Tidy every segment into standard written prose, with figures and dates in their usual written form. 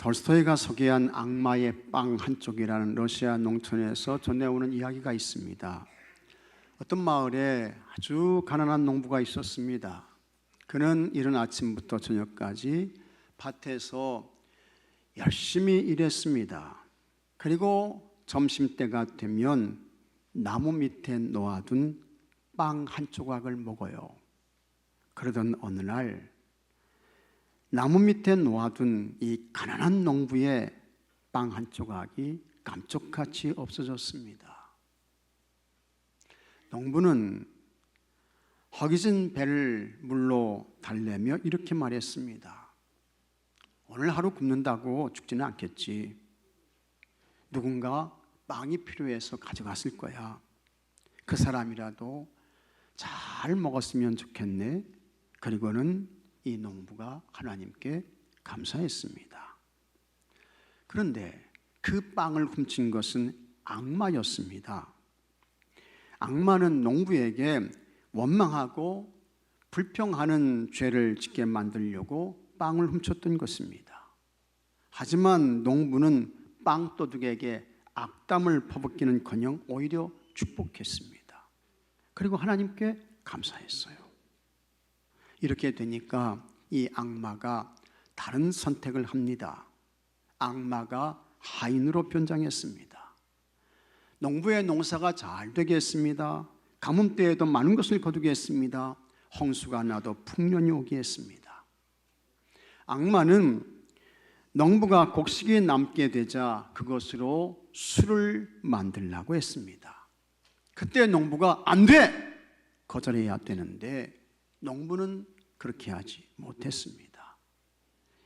톨스토이가 소개한 악마의 빵 한쪽이라는 러시아 농촌에서 전해오는 이야기가 있습니다. 어떤 마을에 아주 가난한 농부가 있었습니다. 그는 이른 아침부터 저녁까지 밭에서 열심히 일했습니다. 그리고 점심때가 되면 나무 밑에 놓아둔 빵 한 조각을 먹어요. 그러던 어느 날 나무 밑에 놓아둔 이 가난한 농부의 빵 한 조각이 감쪽같이 없어졌습니다. 농부는 허기진 배를 물로 달래며 이렇게 말했습니다. 오늘 하루 굶는다고 죽지는 않겠지. 누군가 빵이 필요해서 가져갔을 거야. 그 사람이라도 잘 먹었으면 좋겠네. 그리고는 이 농부가 하나님께 감사했습니다. 그런데 그 빵을 훔친 것은 악마였습니다. 악마는 농부에게 원망하고 불평하는 죄를 짓게 만들려고 빵을 훔쳤던 것입니다. 하지만 농부는 빵도둑에게 악담을 퍼붓기는커녕 오히려 축복했습니다. 그리고 하나님께 감사했어요. 이렇게 되니까 이 악마가 다른 선택을 합니다. 악마가 하인으로 변장했습니다. 농부의 농사가 잘 되겠습니다. 가뭄때에도 많은 것을 거두겠습니다. 홍수가 나도 풍년이 오게 했습니다. 악마는 농부가 곡식이 남게 되자 그것으로 술을 만들라고 했습니다. 그때 농부가 안 돼! 거절해야 되는데 농부는 그렇게 하지 못했습니다.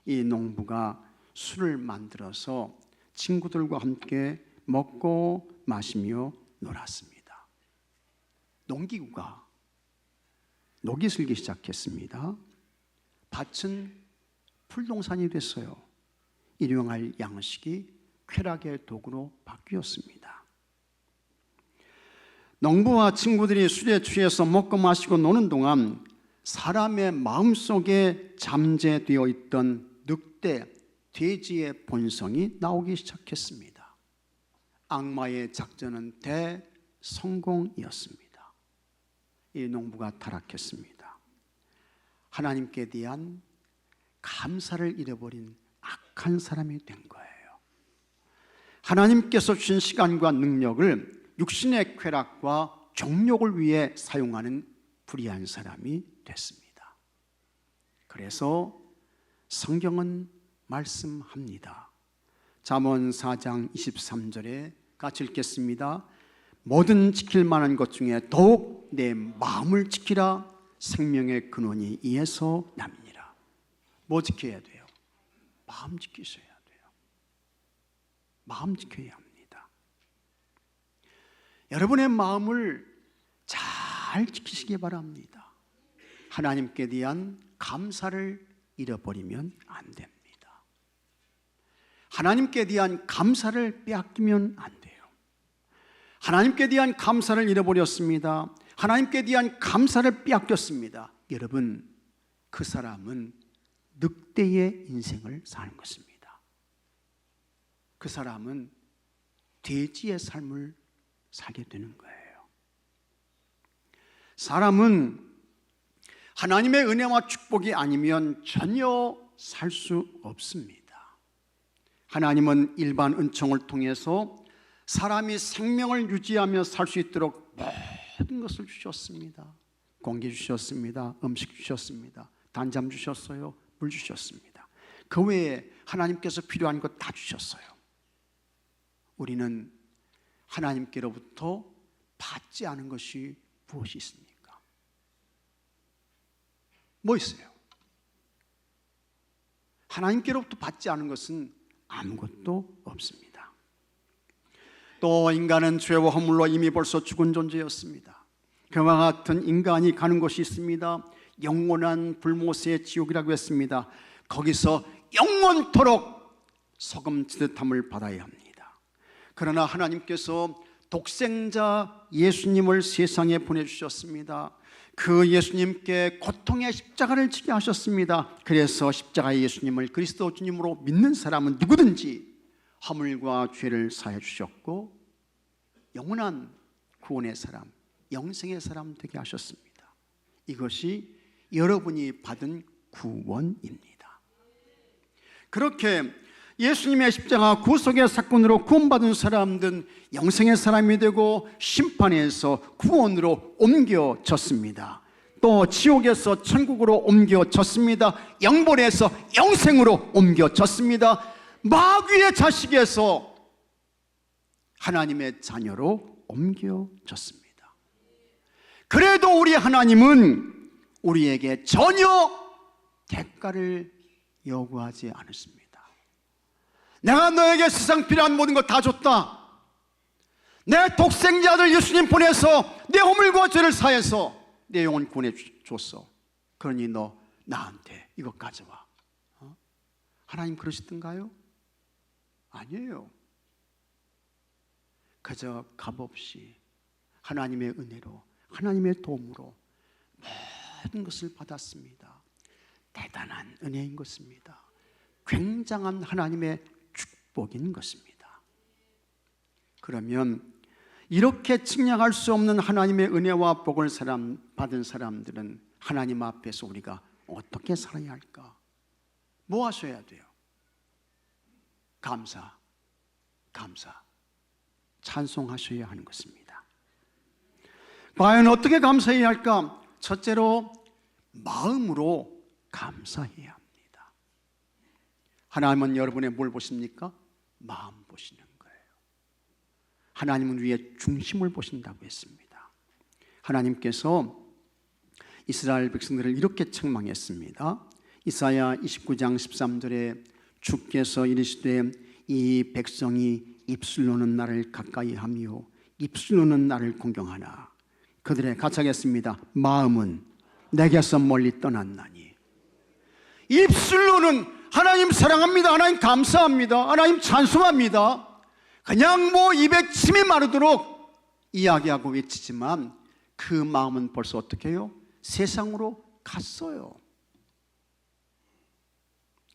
이 농부가 술을 만들어서 친구들과 함께 먹고 마시며 놀았습니다. 농기구가 녹이 슬기 시작했습니다. 밭은 풀동산이 됐어요. 일용할 양식이 쾌락의 도구로 바뀌었습니다. 농부와 친구들이 술에 취해서 먹고 마시고 노는 동안 사람의 마음속에 잠재되어 있던 늑대, 돼지의 본성이 나오기 시작했습니다. 악마의 작전은 대성공이었습니다. 이 농부가 타락했습니다. 하나님께 대한 감사를 잃어버린 악한 사람이 된 거예요. 하나님께서 주신 시간과 능력을 육신의 쾌락과 정욕을 위해 사용하는 불의한 사람이 됐습니다. 그래서 성경은 말씀합니다. 잠언 4장 23절에 같이 읽겠습니다. 뭐든 지킬 만한 것 중에 더욱 내 마음을 지키라. 생명의 근원이 이에서 남이니라. 뭐 지켜야 돼요? 마음 지키셔야 돼요. 마음 지켜야 합니다. 여러분의 마음을 잘 지키시기 바랍니다. 하나님께 대한 감사를 잃어버리면 안 됩니다. 하나님께 대한 감사를 빼앗기면 안 돼요. 하나님께 대한 감사를 잃어버렸습니다. 하나님께 대한 감사를 빼앗겼습니다. 여러분, 그 사람은 늑대의 인생을 사는 것입니다. 그 사람은 돼지의 삶을 살게 되는 거예요. 사람은 하나님의 은혜와 축복이 아니면 전혀 살 수 없습니다. 하나님은 일반 은총을 통해서 사람이 생명을 유지하며 살 수 있도록 모든 것을 주셨습니다. 공기 주셨습니다. 음식 주셨습니다. 단잠 주셨어요. 물 주셨습니다. 그 외에 하나님께서 필요한 것 다 주셨어요. 우리는 하나님께로부터 받지 않은 것이 무엇이 있습니까? 뭐 있어요? 하나님께로부터 받지 않은 것은 아무것도 없습니다. 또 인간은 죄와 허물로 이미 벌써 죽은 존재였습니다. 그와 같은 인간이 가는 곳이 있습니다. 영원한 불못의 지옥이라고 했습니다. 거기서 영원토록 소금치듯함을 받아야 합니다. 그러나 하나님께서 독생자 예수님을 세상에 보내주셨습니다. 그 예수님께 고통의 십자가를 지게 하셨습니다. 그래서 십자가의 예수님을 그리스도 주님으로 믿는 사람은 누구든지 허물과 죄를 사해 주셨고 영원한 구원의 사람, 영생의 사람 되게 하셨습니다. 이것이 여러분이 받은 구원입니다. 그렇게 예수님의 십자가 구속의 사건으로 구원받은 사람들은 영생의 사람이 되고 심판에서 구원으로 옮겨졌습니다. 또 지옥에서 천국으로 옮겨졌습니다. 영벌에서 영생으로 옮겨졌습니다. 마귀의 자식에서 하나님의 자녀로 옮겨졌습니다. 그래도 우리 하나님은 우리에게 전혀 대가를 요구하지 않았습니다. 내가 너에게 세상 필요한 모든 것 다 줬다. 내 독생자 아들 예수님 보내서 내 허물과 죄를 사해서 내 영혼 구원해 줬어. 그러니 너 나한테 이거 가져와. 하나님 그러시던가요? 아니에요. 그저 값없이 하나님의 은혜로, 하나님의 도움으로 모든 것을 받았습니다. 대단한 은혜인 것입니다. 굉장한 하나님의 축복인 것입니다. 그러면 이렇게 측량할 수 없는 하나님의 은혜와 복을 받은 사람들은 하나님 앞에서 우리가 어떻게 살아야 할까? 뭐 하셔야 돼요? 감사, 찬송하셔야 하는 것입니다. 과연 어떻게 감사해야 할까? 첫째로 마음으로 감사해야 합니다. 하나님은 여러분의 뭘 보십니까? 마음 보시는 거예요. 하나님은 우리의 중심을 보신다고 했습니다. 하나님께서 이스라엘 백성들을 이렇게 책망했습니다. 이사야 29장 13절에 주께서 이르시되 이 백성이 입술로는 나를 가까이 하며 입술로는 나를 공경하나 그들의 가차겠습니다. 마음은 내게서 멀리 떠났나니. 입술로는 하나님 사랑합니다, 하나님 감사합니다, 하나님 찬송합니다, 그냥 뭐 입에 침이 마르도록 이야기하고 외치지만 그 마음은 벌써 어떻게 해요? 세상으로 갔어요.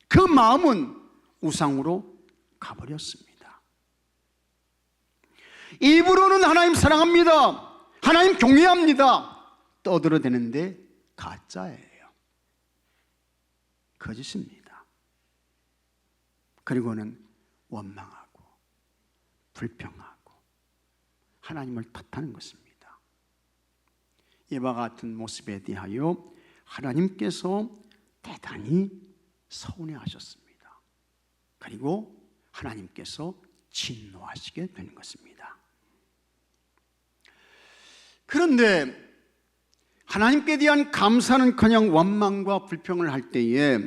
그 마음은 우상으로 가버렸습니다. 입으로는 하나님 사랑합니다, 하나님 경외합니다, 떠들어대는데 가짜예요. 거짓입니다. 그리고는 원망하고 불평하고 하나님을 탓하는 것입니다. 이와 같은 모습에 대하여 하나님께서 대단히 서운해하셨습니다. 그리고 하나님께서 진노하시게 되는 것입니다. 그런데 하나님께 대한 감사는커녕 원망과 불평을 할 때에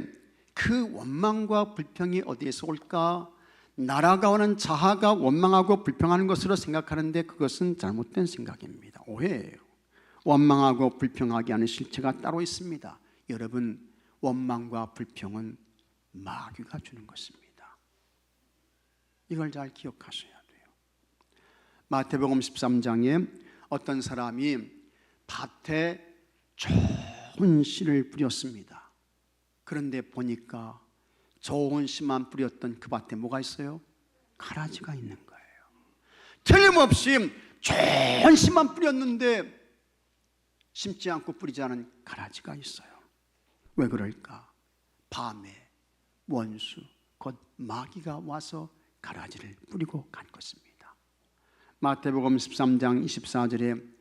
그 원망과 불평이 어디에서 올까? 날아가오는 자아가 원망하고 불평하는 것으로 생각하는데 그것은 잘못된 생각입니다. 오해예요. 원망하고 불평하게 하는 실체가 따로 있습니다. 여러분, 원망과 불평은 마귀가 주는 것입니다. 이걸 잘 기억하셔야 돼요. 마태복음 13장에 어떤 사람이 밭에 좋은 씨를 뿌렸습니다. 그런데 보니까 좋은 씨만 뿌렸던 그 밭에 뭐가 있어요? 가라지가 있는 거예요. 틀림없이 좋은 씨만 뿌렸는데 심지 않고 뿌리지 않은 가라지가 있어요. 왜 그럴까? 밤에 원수, 곧 마귀가 와서 가라지를 뿌리고 간 것입니다. 마태복음 13장 24절에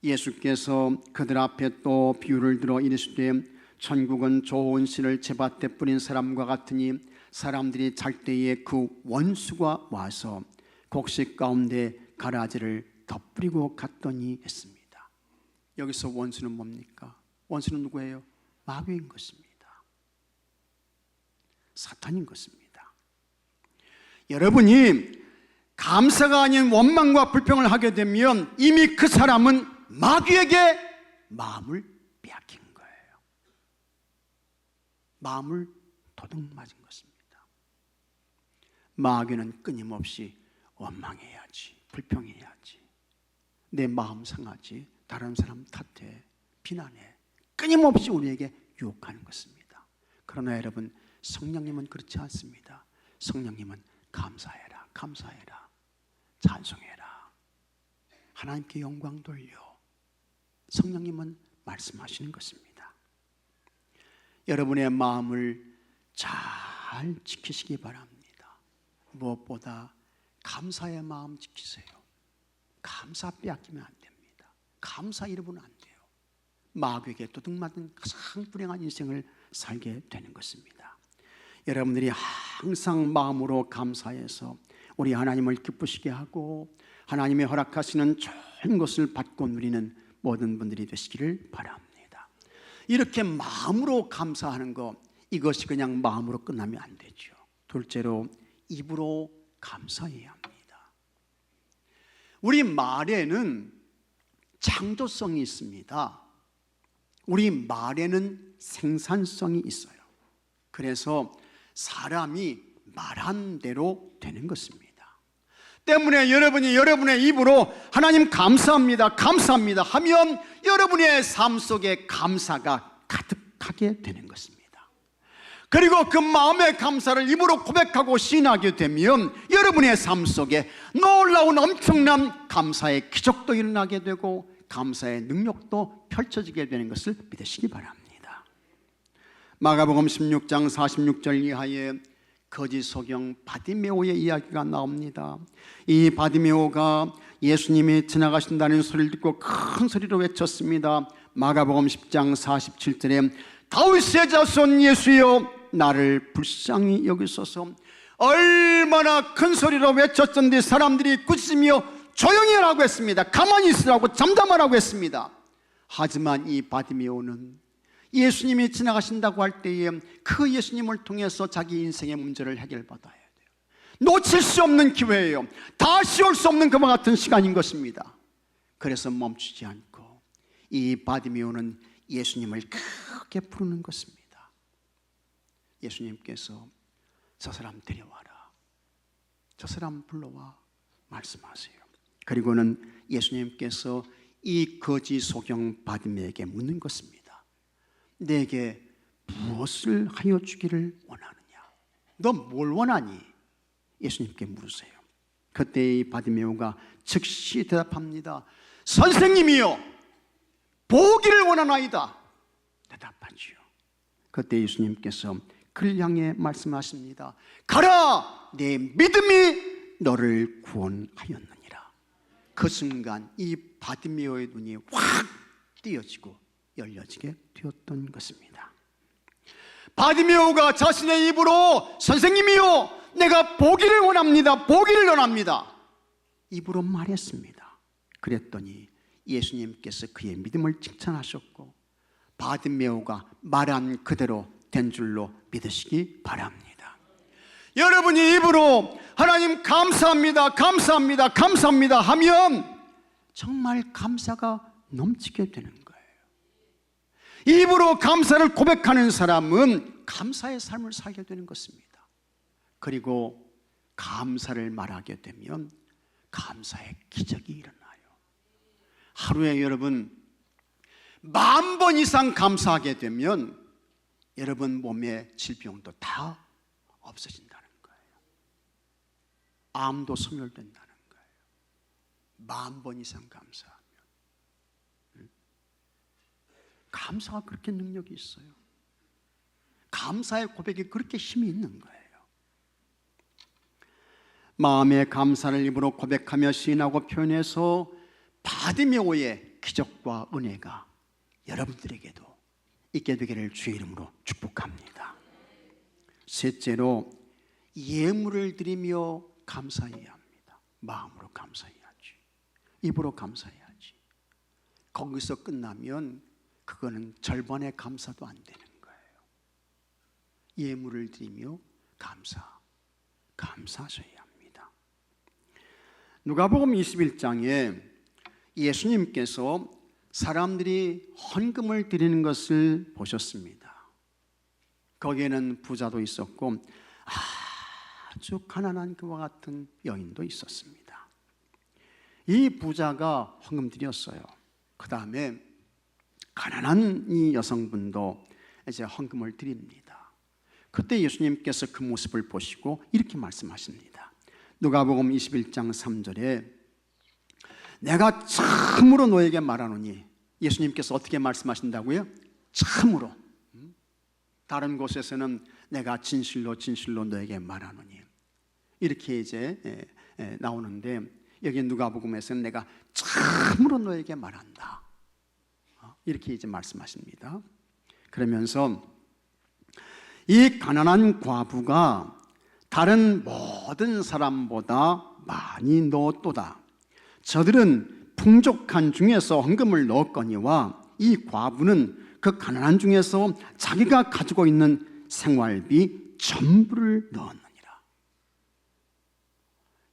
예수께서 그들 앞에 또 비유를 들어 이르시되 천국은 좋은 씨를 제 밭에 뿌린 사람과 같으니 사람들이 잘 때에 그 원수가 와서 곡식 가운데 가라지를 덧뿌리고 갔더니 했습니다. 여기서 원수는 뭡니까? 원수는 누구예요? 마귀인 것입니다. 사탄인 것입니다. 여러분이 감사가 아닌 원망과 불평을 하게 되면 이미 그 사람은 마귀에게 마음을 빼앗긴 거예요. 마음을 도둑맞은 것입니다. 마귀는 끊임없이 원망해야지, 불평해야지, 내 마음 상하지, 다른 사람 탓해, 비난해, 끊임없이 우리에게 유혹하는 것입니다. 그러나 여러분, 성령님은 그렇지 않습니다. 성령님은 감사해라, 감사해라, 찬송해라, 하나님께 영광 돌려. 성령님은 말씀하시는 것입니다. 여러분의 마음을 잘 지키시기 바랍니다. 무엇보다 감사의 마음 지키세요. 감사 빼앗기면 안 됩니다. 감사 잃으면 안 돼요. 마귀에게 도둑맞은 가장 불행한 인생을 살게 되는 것입니다. 여러분들이 항상 마음으로 감사해서 우리 하나님을 기쁘시게 하고 하나님의 허락하시는 좋은 것을 받고 누리는 모든 분들이 되시기를 바랍니다. 이렇게 마음으로 감사하는 것, 이것이 그냥 마음으로 끝나면 안 되죠. 둘째로 입으로 감사해야 합니다. 우리 말에는 창조성이 있습니다. 우리 말에는 생산성이 있어요. 그래서 사람이 말한 대로 되는 것입니다. 때문에 여러분이 여러분의 입으로 하나님 감사합니다, 감사합니다 하면 여러분의 삶 속에 감사가 가득하게 되는 것입니다. 그리고 그 마음의 감사를 입으로 고백하고 시인하게 되면 여러분의 삶 속에 놀라운 엄청난 감사의 기적도 일어나게 되고 감사의 능력도 펼쳐지게 되는 것을 믿으시기 바랍니다. 마가복음 16장 46절 이하에 거짓 소경 바디메오의 이야기가 나옵니다. 이 바디메오가 예수님이 지나가신다는 소리를 듣고 큰 소리로 외쳤습니다. 마가복음 10장 47절에 다윗의 자손 예수여 나를 불쌍히 여기소서. 얼마나 큰 소리로 외쳤던데 사람들이 꾸짖으며 조용히 하라고 했습니다. 가만히 있으라고, 잠잠하라고 했습니다. 하지만 이 바디메오는 예수님이 지나가신다고 할 때에 그 예수님을 통해서 자기 인생의 문제를 해결받아야 돼요. 놓칠 수 없는 기회예요. 다시 올 수 없는 그와 같은 시간인 것입니다. 그래서 멈추지 않고 이 바디메오는 예수님을 크게 부르는 것입니다. 예수님께서 저 사람 데려와라, 저 사람 불러와 말씀하세요. 그리고는 예수님께서 이 거짓 소경 바디메오에게 묻는 것입니다. 내게 무엇을 하여 주기를 원하느냐? 너 뭘 원하니? 예수님께 물으세요. 그때 이 바디메오가 즉시 대답합니다. 선생님이여, 보기를 원하나이다. 대답하지요. 그때 예수님께서 그를 향해 말씀하십니다. 가라, 내 믿음이 너를 구원하였느니라. 그 순간 이 바디메오의 눈이 확 띄어지고 열려지게 되었던 것입니다. 바디메오가 자신의 입으로 선생님이요, 내가 보기를 원합니다, 보기를 원합니다, 입으로 말했습니다. 그랬더니 예수님께서 그의 믿음을 칭찬하셨고 바디메오가 말한 그대로 된 줄로 믿으시기 바랍니다. 여러분이 입으로 하나님 감사합니다, 감사합니다, 감사합니다 하면 정말 감사가 넘치게 되는 거예요. 입으로 감사를 고백하는 사람은 감사의 삶을 살게 되는 것입니다. 그리고 감사를 말하게 되면 감사의 기적이 일어나요. 하루에 여러분 10,000번 이상 감사하게 되면 여러분 몸의 질병도 다 없어진다는 거예요. 암도 소멸된다는 거예요. 10,000번 이상 감사하면. 감사가 그렇게 능력이 있어요. 감사의 고백이 그렇게 힘이 있는 거예요. 마음의 감사를 입으로 고백하며 시인하고 표현해서 바디메오의 기적과 은혜가 여러분들에게도 있게 되기를 주의 이름으로 축복합니다. 셋째로 예물을 드리며 감사해야 합니다. 마음으로 감사해야지, 입으로 감사해야지. 거기서 끝나면 그거는 절반의 감사도 안 되는 거예요. 예물을 드리며 감사하셔야 합니다. 누가복음 21장에 예수님께서 사람들이 헌금을 드리는 것을 보셨습니다. 거기에는 부자도 있었고 아주 가난한 그와 같은 여인도 있었습니다. 이 부자가 헌금 드렸어요. 그 다음에 가난한 이 여성분도 이제 헌금을 드립니다. 그때 예수님께서 그 모습을 보시고 이렇게 말씀하십니다. 누가복음 21장 3절에 내가 참으로 너에게 말하노니, 예수님께서 어떻게 말씀하신다고요? 참으로. 다른 곳에서는 내가 진실로 진실로 너에게 말하노니 이렇게 이제 나오는데, 여기 누가복음에서는 내가 참으로 너에게 말한다, 이렇게 이제 말씀하십니다. 그러면서 이 가난한 과부가 다른 모든 사람보다 많이 넣었도다. 저들은 풍족한 중에서 헌금을 넣었거니와 이 과부는 그 가난한 중에서 자기가 가지고 있는 생활비 전부를 넣었느니라.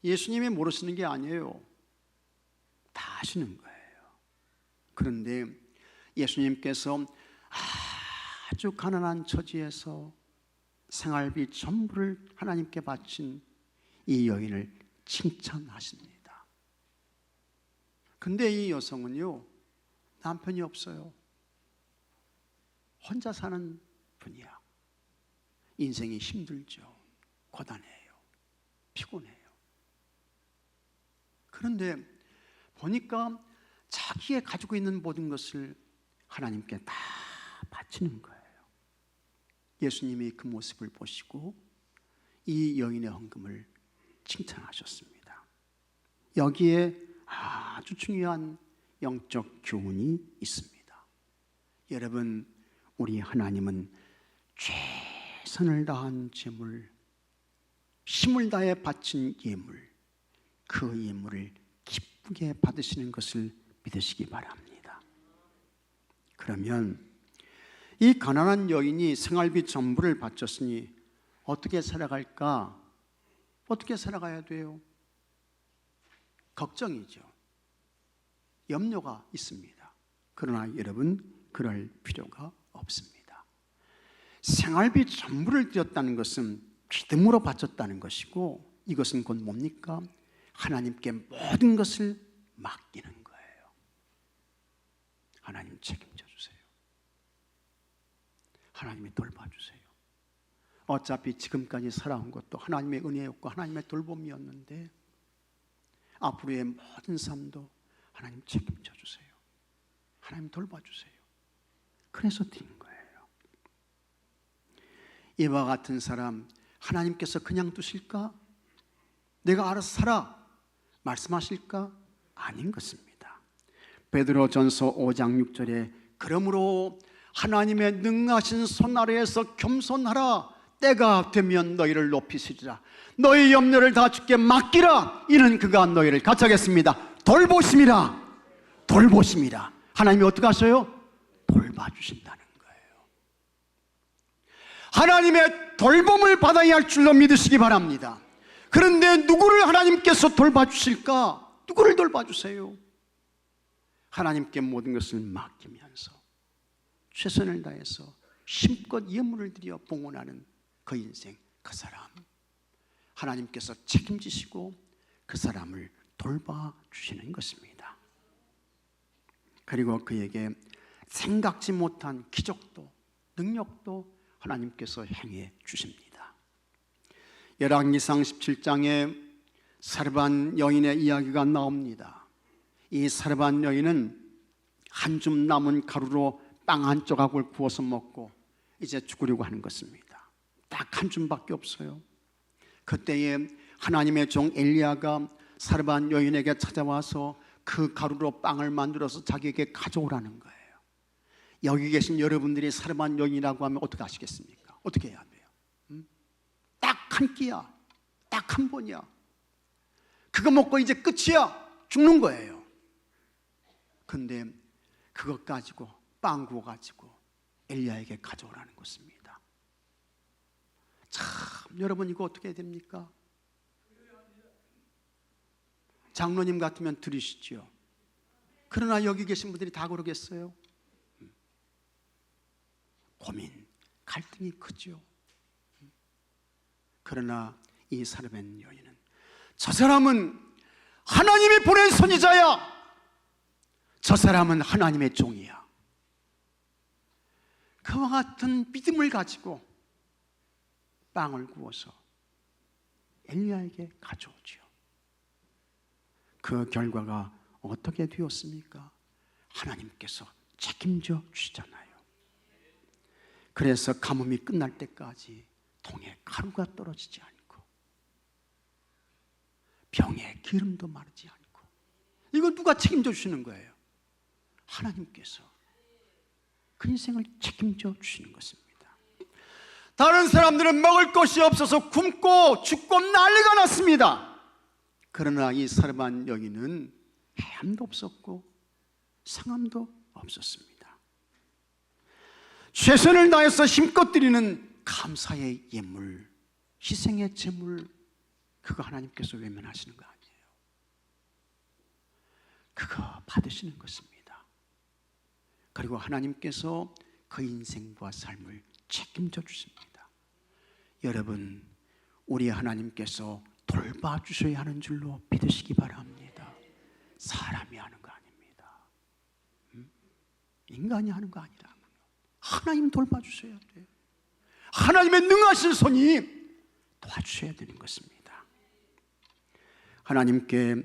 예수님이 모르시는 게 아니에요. 다 아시는 거예요. 그런데 예수님께서 아주 가난한 처지에서 생활비 전부를 하나님께 바친 이 여인을 칭찬하십니다. 근데 이 여성은요, 남편이 없어요. 혼자 사는 분이야. 인생이 힘들죠. 고단해요. 피곤해요. 그런데 보니까 자기의 가지고 있는 모든 것을 하나님께 다 바치는 거예요. 예수님이 그 모습을 보시고 이 여인의 헌금을 칭찬하셨습니다. 여기에 아주 중요한 영적 교훈이 있습니다. 여러분, 우리 하나님은 최선을 다한 제물, 힘을 다해 바친 예물, 그 예물을 기쁘게 받으시는 것을 믿으시기 바랍니다. 그러면 이 가난한 여인이 생활비 전부를 바쳤으니 어떻게 살아갈까? 어떻게 살아가야 돼요? 걱정이죠. 염려가 있습니다. 그러나 여러분, 그럴 필요가 없습니다. 생활비 전부를 드렸다는 것은 믿음으로 바쳤다는 것이고, 이것은 곧 뭡니까? 하나님께 모든 것을 맡기는 거예요. 하나님 책임져 주세요. 하나님이 돌봐주세요. 어차피 지금까지 살아온 것도 하나님의 은혜였고 하나님의 돌봄이었는데 앞으로의 모든 삶도 하나님 책임져 주세요. 하나님 돌봐주세요. 그래서 드린 거예요. 이와 같은 사람 하나님께서 그냥 두실까? 내가 알아서 살아 말씀하실까? 아닌 것입니다. 베드로전서 5장 6절에 그러므로 하나님의 능하신 손 아래에서 겸손하라. 때가 되면 너희를 높이시리라. 너희 염려를 다 주께 맡기라. 이는 그가 너희를 같이하겠습니다. 돌보심이라. 돌보심이라. 하나님이 어떻게 하셔요? 돌봐주신다는 거예요. 하나님의 돌봄을 받아야 할 줄로 믿으시기 바랍니다. 그런데 누구를 하나님께서 돌봐주실까? 누구를 돌봐주세요? 하나님께 모든 것을 맡기면서 최선을 다해서 힘껏 예물을 드려 봉헌하는 그 인생, 그 사람 하나님께서 책임지시고 그 사람을 돌봐주시는 것입니다. 그리고 그에게 생각지 못한 기적도 능력도 하나님께서 행해 주십니다. 열왕기상 17장에 사르반 여인의 이야기가 나옵니다. 이 사르반 여인은 한 줌 남은 가루로 빵 한 조각을 구워서 먹고 이제 죽으려고 하는 것입니다. 딱 한 줌밖에 없어요. 그때에 하나님의 종 엘리야가 사르반 여인에게 찾아와서 그 가루로 빵을 만들어서 자기에게 가져오라는 거예요. 여기 계신 여러분들이 사르반 여인이라고 하면 어떻게 하시겠습니까? 어떻게 해야 돼요? 딱 한 끼야. 딱 한 번이야. 그거 먹고 이제 끝이야. 죽는 거예요. 근데 그것 가지고 빵 구워 가지고 엘리야에게 가져오라는 것입니다. 참, 여러분 이거 어떻게 해야 됩니까? 장로님 같으면 들으시지요. 그러나 여기 계신 분들이 다 그러겠어요? 고민, 갈등이 크죠. 그러나 이 사르반 여인은 저 사람은 하나님이 보낸 선지자야. 저 사람은 하나님의 종이야. 그와 같은 믿음을 가지고 빵을 구워서 엘리야에게 가져오지요. 그 결과가 어떻게 되었습니까? 하나님께서 책임져 주시잖아요. 그래서 가뭄이 끝날 때까지 동에 가루가 떨어지지 않고 병에 기름도 마르지 않고, 이거 누가 책임져 주시는 거예요? 하나님께서 그 인생을 책임져 주시는 것입니다. 다른 사람들은 먹을 것이 없어서 굶고 죽고 난리가 났습니다. 그러나 이 사르반 여인은 해함도 없었고 상함도 없었습니다. 최선을 다해서 힘껏 드리는 감사의 예물, 희생의 제물, 그거 하나님께서 외면하시는 거 아니에요. 그거 받으시는 것입니다. 그리고 하나님께서 그 인생과 삶을 책임져 주십니다. 여러분, 우리 하나님께서 돌봐주셔야 하는 줄로 믿으시기 바랍니다. 사람이 하는 거 아닙니다. 인간이 하는 거 아니라고요. 하나님 돌봐주셔야 돼요. 하나님의 능하신 손이 도와주셔야 되는 것입니다. 하나님께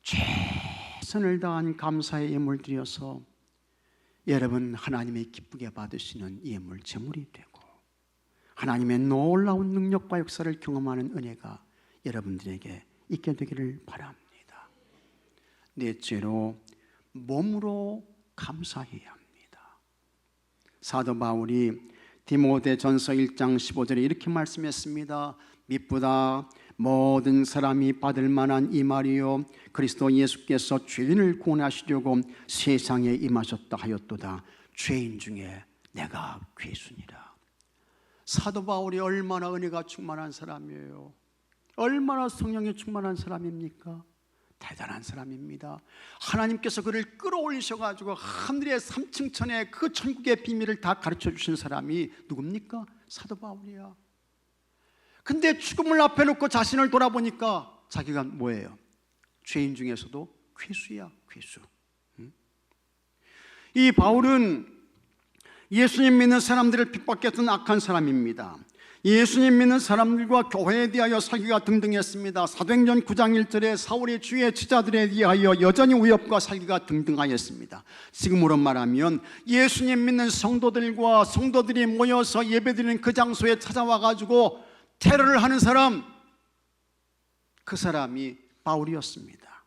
최선을 다한 감사의 예물 드려서 여러분 하나님의 기쁘게 받으시는 예물 제물이 되고, 하나님의 놀라운 능력과 역사를 경험하는 은혜가 여러분들에게 있게 되기를 바랍니다. 넷째로, 몸으로 감사해야 합니다. 사도 바울이 디모데전서 1장 15절에 이렇게 말씀했습니다. 미쁘다 모든 사람이 받을 만한 이 말이요, 그리스도 예수께서 죄인을 구원하시려고 세상에 임하셨다 하였도다. 죄인 중에 내가 괴순이라. 사도 바울이 얼마나 은혜가 충만한 사람이에요. 얼마나 성령이 충만한 사람입니까? 대단한 사람입니다. 하나님께서 그를 끌어올리셔가지고 하늘의 3층 천에 그 천국의 비밀을 다 가르쳐 주신 사람이 누굽니까? 사도 바울이야. 근데 죽음을 앞에 놓고 자신을 돌아보니까 자기가 뭐예요? 죄인 중에서도 괴수야, 괴수. 이 바울은 예수님 믿는 사람들을 핍박했던 악한 사람입니다. 예수님 믿는 사람들과 교회에 대하여 사기가 등등했습니다. 사도행전 9장 1절에 사울이 주의 제자들에 대하여 여전히 위협과 사기가 등등하였습니다. 지금으로 말하면 예수님 믿는 성도들과 성도들이 모여서 예배드리는 그 장소에 찾아와 가지고 테러를 하는 사람, 그 사람이 바울이었습니다.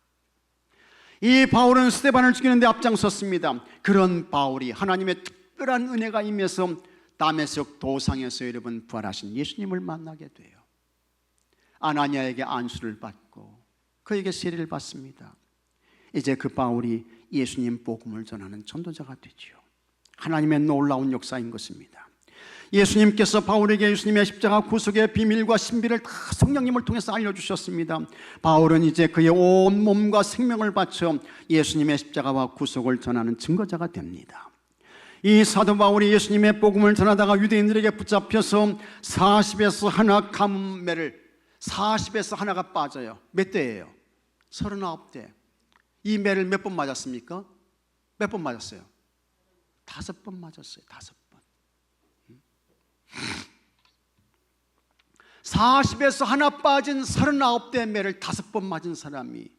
이 바울은 스데반을 죽이는 데 앞장섰습니다. 그런 바울이 하나님의 특별한 은혜가 임해서 다메섹 도상에서 여러분 부활하신 예수님을 만나게 돼요. 아나니아에게 안수를 받고 그에게 세례를 받습니다. 이제 그 바울이 예수님 복음을 전하는 전도자가 되죠. 하나님의 놀라운 역사인 것입니다. 예수님께서 바울에게 예수님의 십자가 구속의 비밀과 신비를 다 성령님을 통해서 알려주셨습니다. 바울은 이제 그의 온 몸과 생명을 바쳐 예수님의 십자가와 구속을 전하는 증거자가 됩니다. 이 사도 바울이 예수님의 복음을 전하다가 유대인들에게 붙잡혀서 40에서 하나 가뭄매를, 40에서 하나가 빠져요. 몇 대예요? 39대. 이 매를 몇 번 맞았습니까? 몇 번 맞았어요? 5번 맞았어요. 5번. 40에서 하나 빠진 39대 매를 5번 맞은 사람이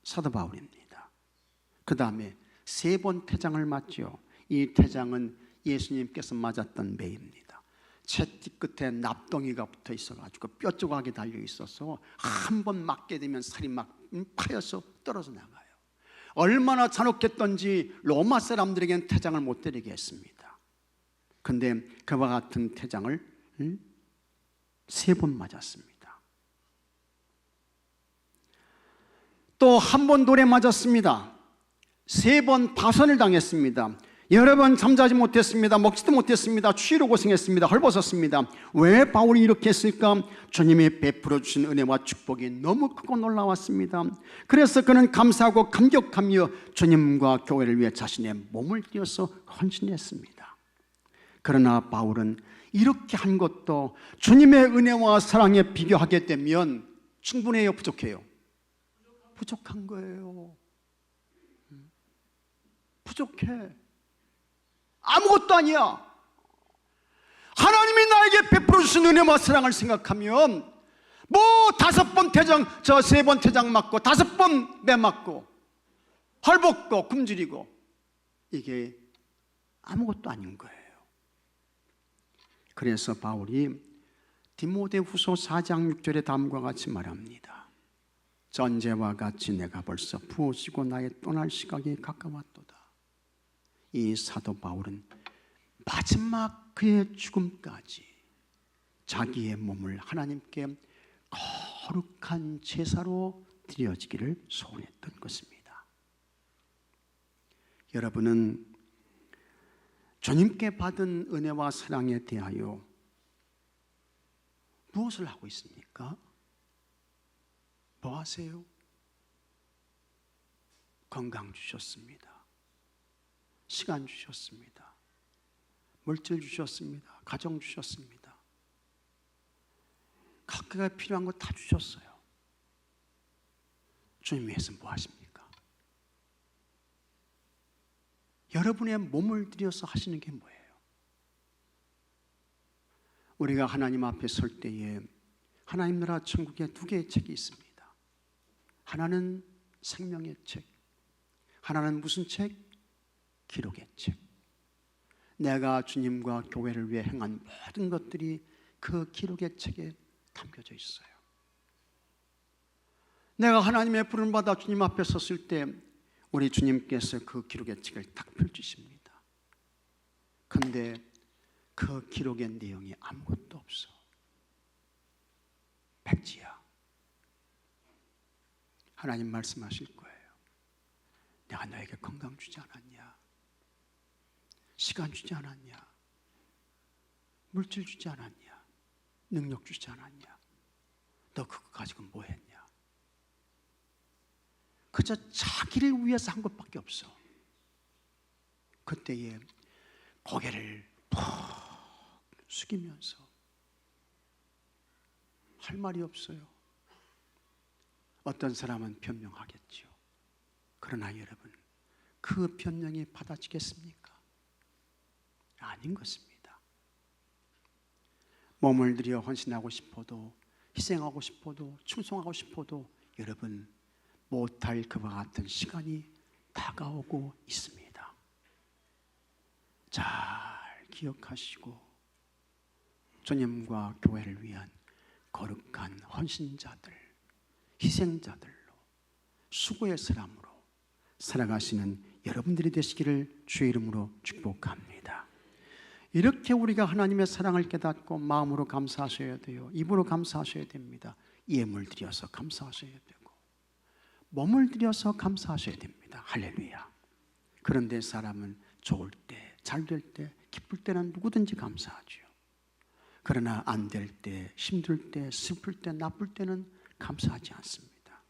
사도 바울입니다. 그 다음에 3번 태장을 맞죠. 이 태장은 예수님께서 맞았던 매입니다. 채띠 끝에 납덩이가 붙어 있어가지고 뼈 조각이 달려 있어서 한 번 맞게 되면 살이 막 파여서 떨어져 나가요. 얼마나 잔혹했던지 로마 사람들에게는 태장을 못 때리게 했습니다. 근데 그와 같은 태장을 3번 맞았습니다. 또 한 번 돌에 맞았습니다. 3번 파선을 당했습니다. 여러 번 잠자지 못했습니다. 먹지도 못했습니다. 추위로 고생했습니다. 헐벗었습니다. 왜 바울이 이렇게 했을까? 주님이 베풀어 주신 은혜와 축복이 너무 크고 놀라웠습니다. 그래서 그는 감사하고 감격하며 주님과 교회를 위해 자신의 몸을 띄어서 헌신했습니다. 그러나 바울은 이렇게 한 것도 주님의 은혜와 사랑에 비교하게 되면 충분해요, 부족해요? 부족한 거예요. 부족해. 아무것도 아니야. 하나님이 나에게 베풀어 주신 은혜와 사랑을 생각하면 뭐 5번 퇴장, 3번 퇴장 맞고 5번 매 맞고 헐벗고 굶주리고 이게 아무것도 아닌 거예요. 그래서 바울이 디모데후서 4장 6절의 다음과 같이 말합니다. 전제와 같이 내가 벌써 부어지고 나의 떠날 시각이 가까웠도다. 이 사도 바울은 마지막 그의 죽음까지 자기의 몸을 하나님께 거룩한 제사로 드려지기를 소원했던 것입니다. 여러분은 주님께 받은 은혜와 사랑에 대하여 무엇을 하고 있습니까? 뭐 하세요? 건강 주셨습니다. 시간 주셨습니다. 물질 주셨습니다. 가정 주셨습니다. 각각에 필요한 거 다 주셨어요. 주님 위해서 뭐 하십니까? 여러분의 몸을 들여서 하시는 게 뭐예요? 우리가 하나님 앞에 설 때에 하나님 나라 천국에 2개의 책이 있습니다. 하나는 생명의 책, 하나는 무슨 책? 기록의 책. 내가 주님과 교회를 위해 행한 모든 것들이 그 기록의 책에 담겨져 있어요. 내가 하나님의 부름을 받아 주님 앞에 섰을 때 우리 주님께서 그 기록의 책을 딱 펼치십니다. 그런데 그 기록의 내용이 아무것도 없어. 백지야. 하나님 말씀하실 거예요. 내가 너에게 건강 주지 않았냐? 시간 주지 않았냐? 물질 주지 않았냐? 능력 주지 않았냐? 너 그거 가지고 뭐 했냐? 그저 자기를 위해서 한 것밖에 없어. 그때에 고개를 푹 숙이면서 할 말이 없어요. 어떤 사람은 변명하겠죠. 그러나 여러분, 그 변명이 받아지겠습니까? 아닌 것입니다. 몸을 들여 헌신하고 싶어도, 희생하고 싶어도, 충성하고 싶어도 여러분 못할 그와 같은 시간이 다가오고 있습니다. 잘 기억하시고 주님과 교회를 위한 거룩한 헌신자들, 희생자들로, 수고의 사람으로 살아가시는 여러분들이 되시기를 주의 이름으로 축복합니다. 이렇게 우리가 하나님의 사랑을 깨닫고 마음으로 감사하셔야 돼요. 입으로 감사하셔야 됩니다. 예물 드려서 감사하셔야 되고 몸을 들여서 감사하셔야 됩니다. 할렐루야. 그런데 사람은 좋을 때, 잘 될 때, 기쁠 때는 누구든지 감사하죠. 그러나 안 될 때, 힘들 때, 슬플 때, 나쁠 때는 감사하지 않습니다.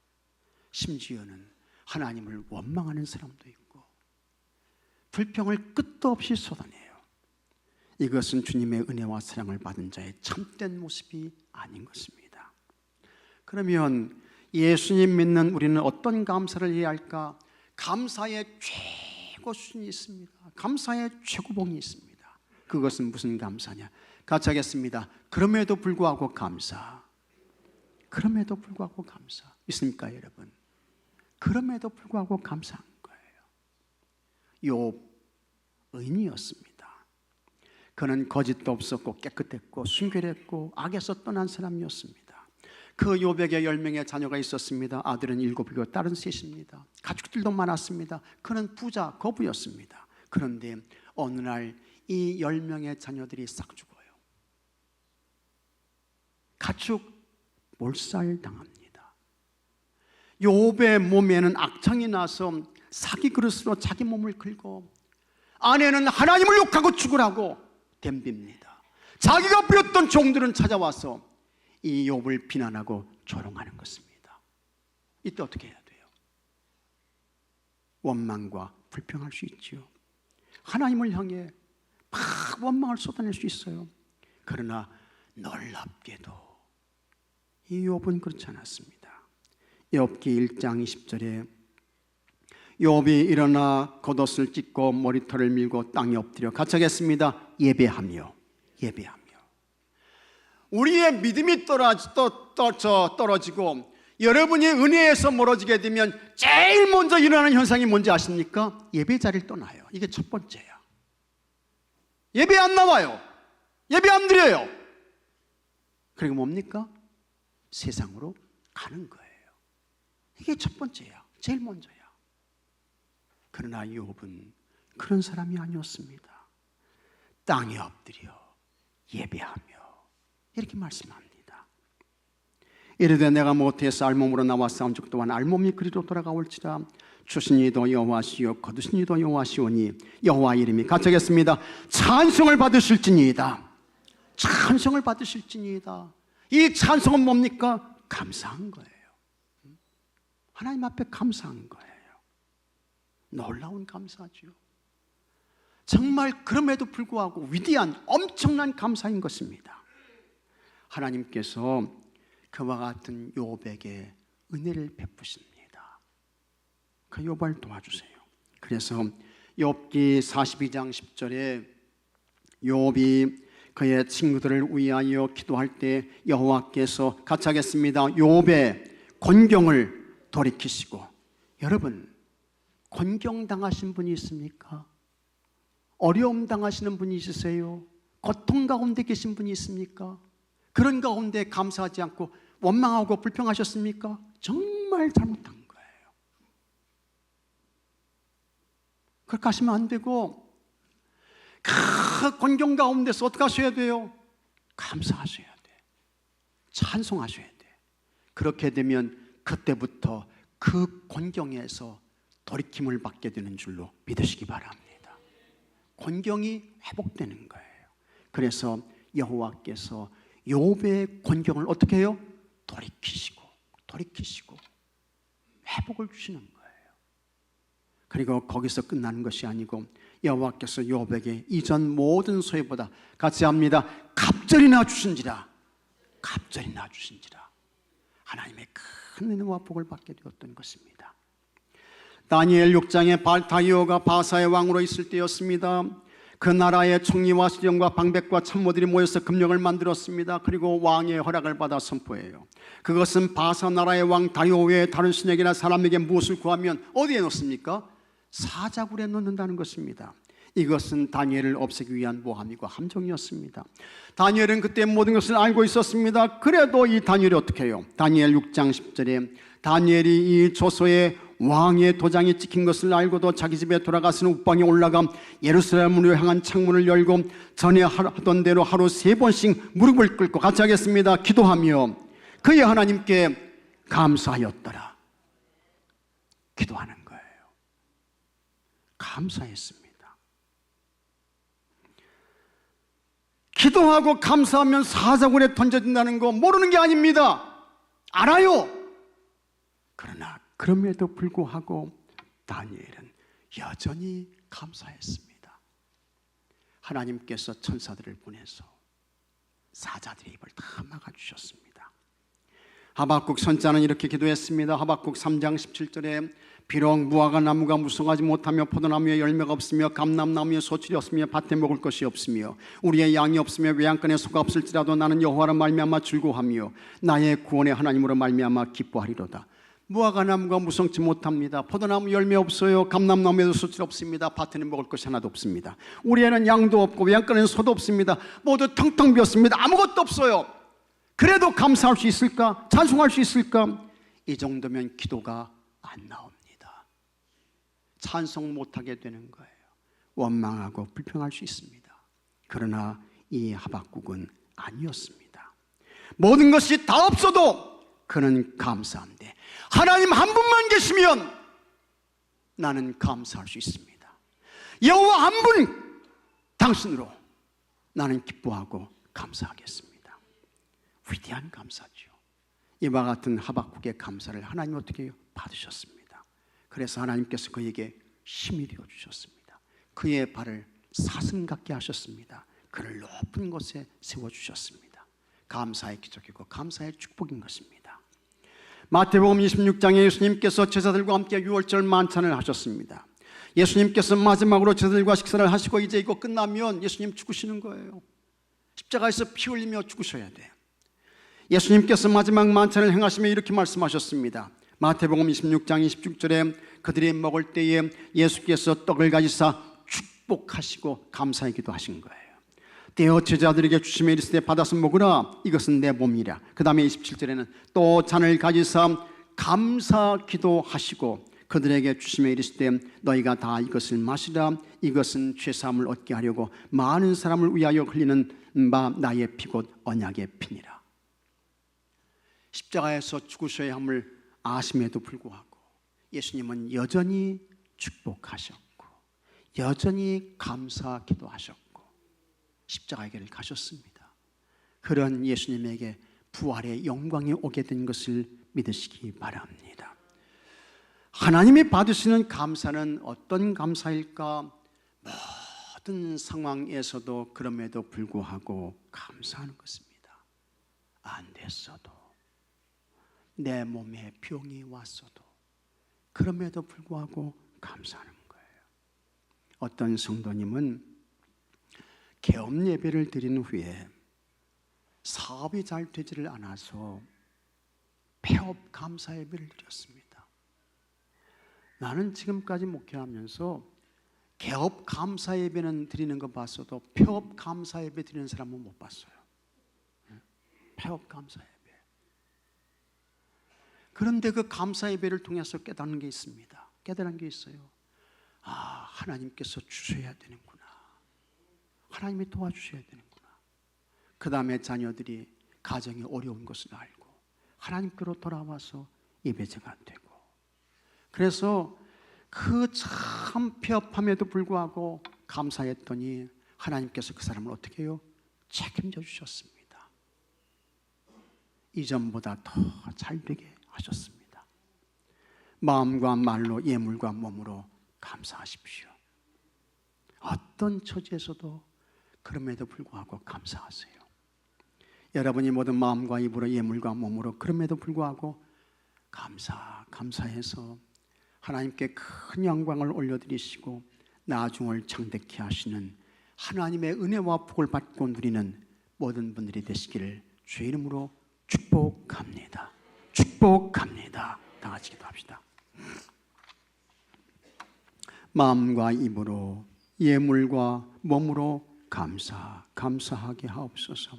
심지어는 하나님을 원망하는 사람도 있고 불평을 끝도 없이 쏟아내요. 이것은 주님의 은혜와 사랑을 받은 자의 참된 모습이 아닌 것입니다. 그러면 예수님 믿는 우리는 어떤 감사를 해야 할까? 감사의 최고 수준이 있습니다. 감사의 최고봉이 있습니다. 그것은 무슨 감사냐? 같이 하겠습니다. 그럼에도 불구하고 감사. 그럼에도 불구하고 감사. 있습니까, 여러분? 그럼에도 불구하고 감사한 거예요. 욥 의인이었습니다. 그는 거짓도 없었고 깨끗했고 순결했고 악에서 떠난 사람이었습니다. 그 욥에게 10명의 자녀가 있었습니다. 아들은 7이고 딸은 3입니다. 가축들도 많았습니다. 그는 부자 거부였습니다. 그런데 어느 날 이 10명의 자녀들이 싹 죽어요. 가축 몰살당합니다. 욥의 몸에는 악창이 나서 사기 그릇으로 자기 몸을 긁고 아내는 하나님을 욕하고 죽으라고 덤빕니다. 자기가 부렸던 종들은 찾아와서 이 욥을 비난하고 조롱하는 것입니다. 이때 어떻게 해야 돼요? 원망과 불평할 수 있죠. 하나님을 향해 막 원망을 쏟아낼 수 있어요. 그러나 놀랍게도 이 욥은 그렇지 않았습니다. 욥기 1장 20절에 욥이 일어나 겉옷을 찢고 머리털을 밀고 땅에 엎드려 같이 하겠습니다. 예배하며 예배하며. 우리의 믿음이 떨어지고 여러분이 은혜에서 멀어지게 되면 제일 먼저 일어나는 현상이 뭔지 아십니까? 예배 자리를 떠나요. 이게 첫 번째야. 예배 안 나와요. 예배 안 드려요. 그리고 뭡니까? 세상으로 가는 거예요. 이게 첫 번째야. 제일 먼저야. 그러나 욥은 그런 사람이 아니었습니다. 땅에 엎드려 예배하며 이렇게 말씀합니다. 이르되 내가 모태에서 알몸으로 나왔사온 적 또한 알몸이 그리로 돌아가올지라. 주신 이도 여호와시요 거두신 이도 여호와시오니 여호와 이름이 같이 하겠습니다. 찬송을 받으실지니이다. 찬송을 받으실지니이다. 이 찬송은 뭡니까? 감사한 거예요. 하나님 앞에 감사한 거예요. 놀라운 감사죠. 정말 그럼에도 불구하고 위대한 엄청난 감사인 것입니다. 하나님께서 그와 같은 욥에게 은혜를 베푸십니다. 그 욥을 도와주세요. 그래서 욥기 42장 10절에 욥이 그의 친구들을 위하여 기도할 때 여호와께서 같이 하겠습니다. 욥의 곤경을 돌이키시고. 여러분, 곤경 당하신 분이 있습니까? 어려움 당하시는 분이 있으세요? 고통 가운데 계신 분이 있습니까? 그런 가운데 감사하지 않고 원망하고 불평하셨습니까? 정말 잘못한 거예요. 그렇게 하시면 안 되고 그 곤경 가운데서 어떻게 하셔야 돼요? 감사하셔야 돼. 찬송하셔야 돼. 그렇게 되면 그때부터 그 곤경에서 돌이킴을 받게 되는 줄로 믿으시기 바랍니다. 곤경이 회복되는 거예요. 그래서 여호와께서 욥의 곤경을 어떻게 해요? 돌이키시고 회복을 주시는 거예요. 그리고 거기서 끝나는 것이 아니고 여호와께서 욥에게 이전 모든 소유보다 같이 합니다. 갑절이나 주신지라. 하나님의 큰 은혜와 복을 받게 되었던 것입니다. 다니엘 6장에 발다이오가 바사의 왕으로 있을 때였습니다. 그 나라의 총리와 수령과 방백과 참모들이 모여서 금령을 만들었습니다. 그리고 왕의 허락을 받아 선포해요. 그것은 바사 나라의 왕 다리오 외에 다른 신에게나 사람에게 무엇을 구하면 어디에 넣습니까? 사자굴에 넣는다는 것입니다. 이것은 다니엘을 없애기 위한 모함이고 함정이었습니다. 다니엘은 그때 모든 것을 알고 있었습니다. 그래도 이 다니엘이 어떻게 해요? 다니엘 6장 10절에 다니엘이 이 조서에 왕의 도장이 찍힌 것을 알고도 자기 집에 돌아가서는 옥방에 올라가 예루살렘으로 향한 창문을 열고 전에 하던 대로 하루 3번씩 무릎을 꿇고 같이 하겠습니다. 기도하며 그의 하나님께 감사하였더라. 기도하는 거예요. 감사했습니다. 기도하고 감사하면 사자굴에 던져진다는 거 모르는 게 아닙니다. 알아요. 그러나 그럼에도 불구하고 다니엘은 여전히 감사했습니다. 하나님께서 천사들을 보내서 사자들의 입을 다 막아주셨습니다. 하박국 선자는 이렇게 기도했습니다. 하박국 3장 17절에 비록 무화과 나무가 무성하지 못하며 포도나무에 열매가 없으며 감람나무에 소출이 없으며 밭에 먹을 것이 없으며 우리의 양이 없으며 외양간에 소가 없을지라도 나는 여호와로 말미암아 즐거워하며 나의 구원의 하나님으로 말미암아 기뻐하리로다. 무화과 나무가 무성치 못합니다. 포도나무 열매 없어요. 감람나무에도 소출 없습니다. 밭에는 먹을 것이 하나도 없습니다. 우리에는 양도 없고 외양간에는 소도 없습니다. 모두 텅텅 비었습니다. 아무것도 없어요. 그래도 감사할 수 있을까? 찬송할 수 있을까? 이 정도면 기도가 안 나옵니다. 찬송 못하게 되는 거예요. 원망하고 불평할 수 있습니다. 그러나 이 하박국은 아니었습니다. 모든 것이 다 없어도 그는 감사한데 하나님 한 분만 계시면 나는 감사할 수 있습니다. 여호와 한 분 당신으로 나는 기뻐하고 감사하겠습니다. 위대한 감사죠. 이와 같은 하박국의 감사를 하나님 어떻게 해요? 받으셨습니다. 그래서 하나님께서 그에게 힘이 되어 주셨습니다. 그의 발을 사슴 같게 하셨습니다. 그를 높은 곳에 세워주셨습니다. 감사의 기적이고 감사의 축복인 것입니다. 마태복음 26장에 예수님께서 제자들과 함께 유월절 만찬을 하셨습니다. 예수님께서 마지막으로 제자들과 식사를 하시고 이제 이거 끝나면 예수님 죽으시는 거예요. 십자가에서 피 흘리며 죽으셔야 돼요. 예수님께서 마지막 만찬을 행하시며 이렇게 말씀하셨습니다. 마태복음 26장 26절에 그들이 먹을 때에 예수께서 떡을 가지사 축복하시고 감사의 기도하신 거예요. 떼어 제자들에게 주시며 이르시되 받아서 먹으라, 이것은 내 몸이라. 그 다음에 27절에는 또 잔을 가지사 감사 기도하시고 그들에게 주시며 이르시되 너희가 다 이것을 마시라, 이것은 죄사함을 얻게 하려고 많은 사람을 위하여 흘리는 바 나의 피 곧 언약의 피니라. 십자가에서 죽으셔야 함을 아심에도 불구하고 예수님은 여전히 축복하셨고 여전히 감사 기도하셨고 십자가의 길을 가셨습니다. 그런 예수님에게 부활의 영광이 오게 된 것을 믿으시기 바랍니다. 하나님이 받으시는 감사는 어떤 감사일까? 모든 상황에서도 그럼에도 불구하고 감사하는 것입니다. 안 됐어도, 내 몸에 병이 왔어도 그럼에도 불구하고 감사하는 거예요. 어떤 성도님은 개업 예배를 드린 후에 사업이 잘 되지를 않아서 폐업 감사 예배를 드렸습니다. 나는 지금까지 목회하면서 개업 감사 예배는 드리는 거 봤어도 폐업 감사 예배 드리는 사람은 못 봤어요. 폐업 감사 예배. 그런데 그 감사 예배를 통해서 깨닫는 게 있습니다. 깨달은 게 있어요. 아, 하나님께서 주셔야 되는구나. 하나님이 도와주셔야 되는구나. 그 다음에 자녀들이 가정이 어려운 것을 알고 하나님께로 돌아와서 예배자가 되고, 그래서 그 참 폐업함에도 불구하고 감사했더니 하나님께서 그 사람을 어떻게 해요? 책임져 주셨습니다. 이전보다 더 잘 되게 하셨습니다. 마음과 말로 예물과 몸으로 감사하십시오. 어떤 처지에서도 그럼에도 불구하고 감사하세요. 여러분이 모든 마음과 입으로 예물과 몸으로 그럼에도 불구하고 감사해서 하나님께 큰 영광을 올려드리시고 나중을 창대케 하시는 하나님의 은혜와 복을 받고 누리는 모든 분들이 되시기를 주의 이름으로 축복합니다. 축복합니다. 다 같이 기도합시다. 마음과 입으로 예물과 몸으로 감사하게 하옵소서.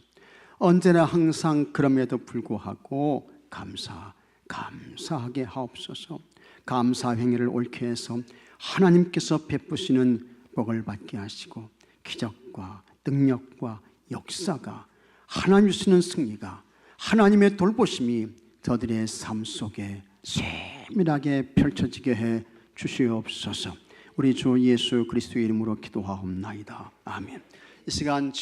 언제나 항상 그럼에도 불구하고 감사하게 하옵소서. 감사 행위를 옳게 해서 하나님께서 베푸시는 복을 받게 하시고 기적과 능력과 역사가, 하나님 주시는 승리가, 하나님의 돌보심이 저들의 삶 속에 세밀하게 펼쳐지게 해 주시옵소서. 우리 주 예수 그리스도의 이름으로 기도하옵나이다. 아멘. 이 시간